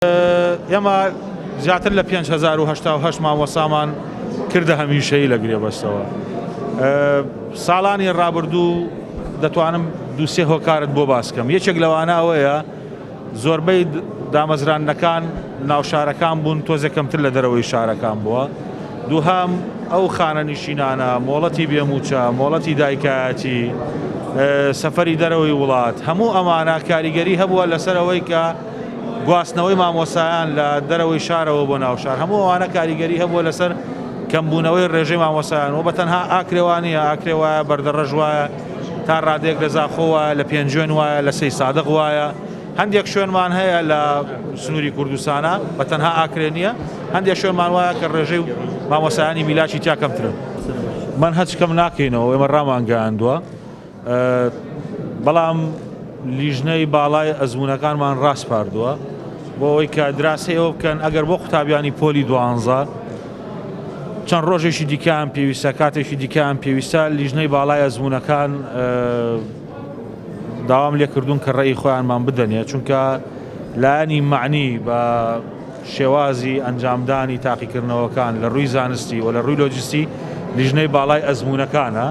ئێمە زیاتر لە 5,088 مامۆسامان کردە هەمیشەیی لە گرێبەستەوە. ساڵانی ڕابردوو دەتوانم دووسێ هۆکارت بۆ باسکەم. یەکێک لەوانە ئەوەیە زۆربەی دامەزرانەکان ناوشارەکان بوون، تۆزێک کەمتر لە دەرەوەی شارەکان بووە. دووهام ئەو خانە نشینانە، مۆڵەتی بێموچە، مۆڵەتی دایکایەتی، سەفەری دەرەوەی وڵات، هەموو ئەمانە کاریگەری هەبووە لەسەر ئەوەی کە گواستنەوەی مامۆسایان لە دەرەوەی شارەوە بۆ ناو شار. هەموو ئەوانە کاریگەری هەبووە لەسەر کەمبوونەوەی ڕێژەی مامۆسایان و بەتەنها ئاکرێوانیە، ئاکرێ وایە بەردەڕەژ وایە، تا ڕادێک لە زاخۆ وایە، لە پێنجێن وایە، لە سەی سادق وایە. هەندێک شوێنمان هەیە لە سنووری کوردستانە بەتەنها ئاکرێ نییە، هەندێک شوێنمان وایە کە ڕێژەی مامۆسایانی میلاکی تیا کەمترن. من هەچکەم ناکەینەوە، ئێمە ڕامانگەیاندووە، بەڵام لیژنەی باڵای ئەزموونەکانمان ڕاستپاردووە بۆ ئەوەی کە دراسی ئەوە بکەن ئەگەر بۆ قوتابیانی پۆلی 12 چەند ڕۆژێکی دیکەیان پێویستە، کاتێکی دیکەیان پێویستە، لیژنەی باڵای ئەزموونەکان داوام لێکردوون کە ڕێی خۆیانمان بدەنێ، چونکە لایەنی معنی بە شێوازی ئەنجامدانی تاقیکردنەوەکان لە ڕووی زانستی و لە ڕووی لۆجستی لیژنەی باڵای ئەزموونەکانە.